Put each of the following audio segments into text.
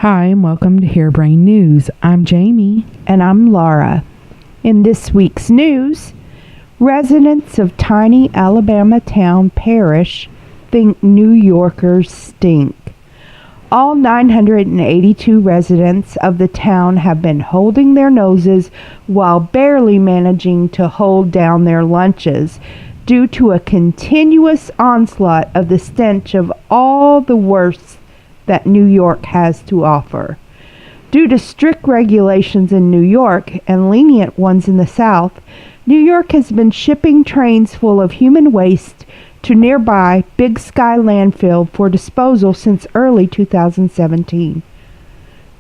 Hi, and welcome to Hare-Brained News. I'm Jamie. And I'm Laura. In this week's news, residents of tiny Alabama town Parrish think New Yorkers stink. All 982 residents of the town have been holding their noses while barely managing to hold down their lunches due to a continuous onslaught of the stench of all the worst that New York has to offer. Due to strict regulations in New York and lenient ones in the South, New York has been shipping trains full of human waste to nearby Big Sky landfill for disposal since early 2017.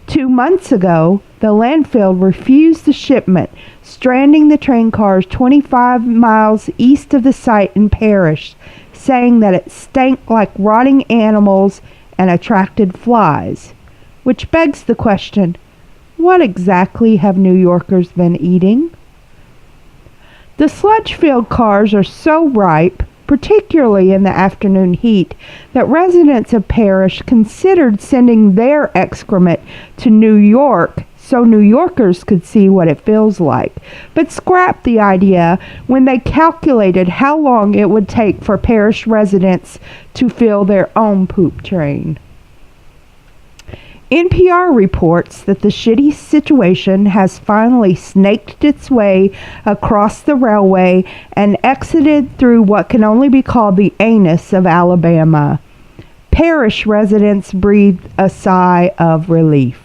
2 months ago, the landfill refused the shipment, stranding the train cars 25 miles east of the site in Parrish, saying that it stank like rotting animals and attracted flies. Which begs the question, what exactly have New Yorkers been eating? The sludge-filled cars are so ripe, particularly in the afternoon heat, that residents of Parrish considered sending their excrement to New York so New Yorkers could see what it feels like, but scrapped the idea when they calculated how long it would take for Parrish residents to fill their own poop train. NPR reports that the shitty situation has finally snaked its way across the railway and exited through what can only be called the anus of Alabama. Parrish residents breathed a sigh of relief.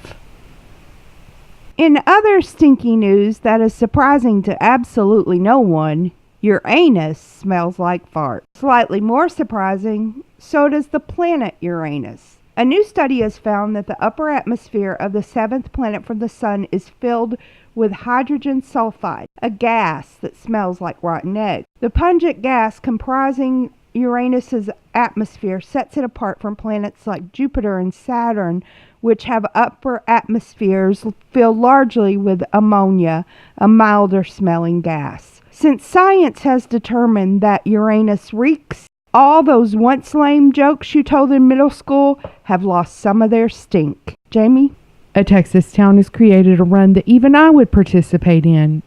In other stinky news that is surprising to absolutely no one, Uranus smells like fart. Slightly more surprising, so does the planet Uranus. A new study has found that the upper atmosphere of the seventh planet from the sun is filled with hydrogen sulfide, a gas that smells like rotten egg. The pungent gas comprising Uranus's atmosphere sets it apart from planets like Jupiter and Saturn, which have upper atmospheres filled largely with ammonia, a milder smelling gas. Since science has determined that Uranus reeks, all those once lame jokes you told in middle school have lost some of their stink. Jamie? A Texas town has created a run that even I would participate in,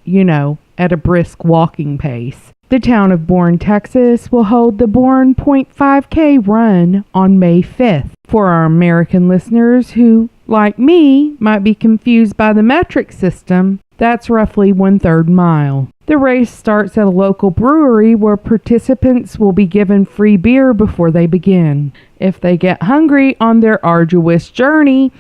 at a brisk walking pace. The town of Bourne, Texas will hold the Bourne .5K run on May 5th. For our American listeners who, like me, might be confused by the metric system, that's roughly 1/3 mile. The race starts at a local brewery where participants will be given free beer before they begin. If they get hungry on their arduous journey,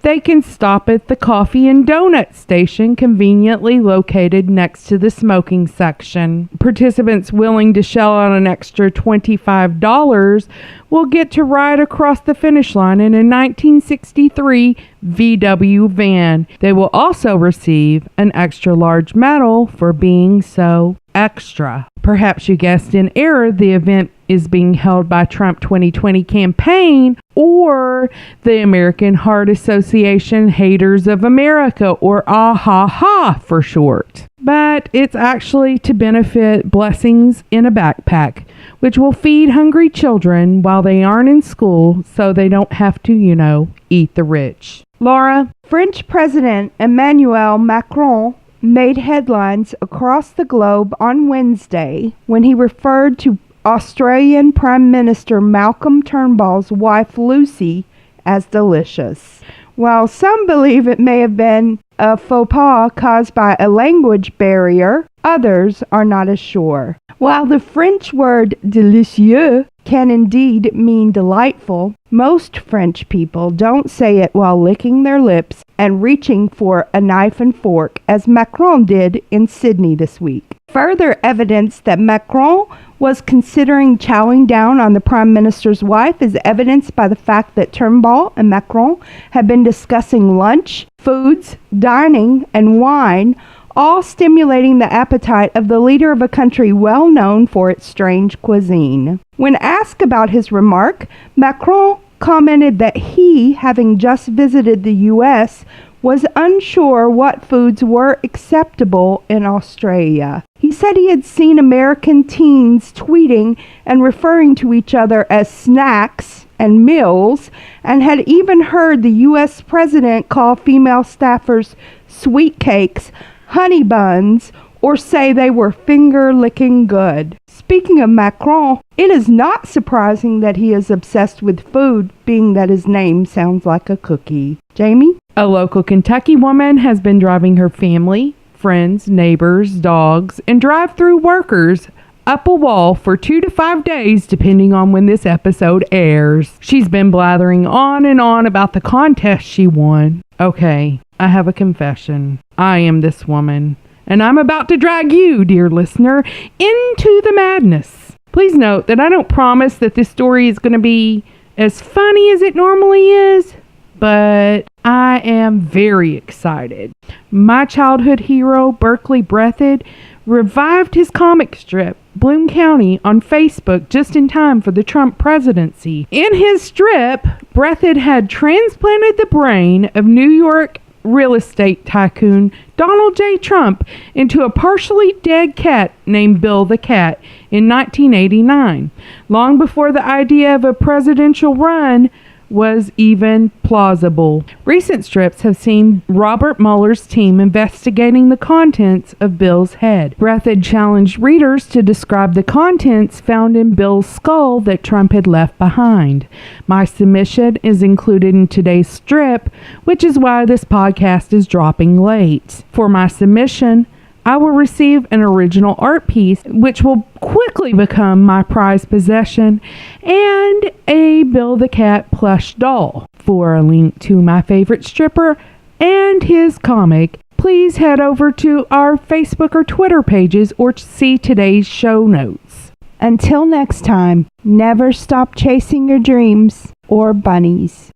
they can stop at the coffee and donut station conveniently located next to the smoking section. Participants willing to shell out an extra $25 will get to ride across the finish line in a 1963 VW van. They will also receive an extra large medal for being so extra. Perhaps you guessed in error the event is being held by Trump 2020 campaign or the American Heart Association Haters of America, or AHA for short. But it's actually to benefit Blessings in a Backpack, which will feed hungry children while they aren't in school so they don't have to, eat the rich. Laura, French President Emmanuel Macron made headlines across the globe on Wednesday when he referred to Australian Prime Minister Malcolm Turnbull's wife Lucy as delicious. While some believe it may have been a faux pas caused by a language barrier, others are not as sure. While the French word délicieux can indeed mean delightful, most French people don't say it while licking their lips and reaching for a knife and fork, as Macron did in Sydney this week. Further evidence that Macron was considering chowing down on the Prime Minister's wife is evidenced by the fact that Turnbull and Macron have been discussing lunch, foods, dining, and wine, all stimulating the appetite of the leader of a country well known for its strange cuisine. When asked about his remark, Macron commented that he, having just visited the U.S., was unsure what foods were acceptable in Australia. He said he had seen American teens tweeting and referring to each other as snacks and meals, and had even heard the U.S. president call female staffers sweet cakes, honey buns, or say they were finger-licking good. Speaking of Macron, it is not surprising that he is obsessed with food, being that his name sounds like a cookie. Jamie? A local Kentucky woman has been driving her family, friends, neighbors, dogs, and drive-through workers up a wall for 2 to 5 days, depending on when this episode airs. She's been blathering on and on about the contest she won. Okay, I have a confession. I am this woman, and I'm about to drag you, dear listener, into the madness. Please note that I don't promise that this story is going to be as funny as it normally is, but I am very excited. My childhood hero, Berkeley Breathed, revived his comic strip, Bloom County, on Facebook just in time for the Trump presidency. In his strip, Breathed had transplanted the brain of New York real estate tycoon Donald J. Trump into a partially dead cat named Bill the Cat in 1989, long before the idea of a presidential run was even plausible. Recent strips have seen Robert Mueller's team investigating the contents of Bill's head. Breathed challenged readers to describe the contents found in Bill's skull that Trump had left behind. My submission is included in today's strip, which is why this podcast is dropping late. For my submission, I will receive an original art piece, which will quickly become my prized possession, and a Bill the Cat plush doll. For a link to my favorite stripper and his comic, please head over to our Facebook or Twitter pages or see today's show notes. Until next time, never stop chasing your dreams or bunnies.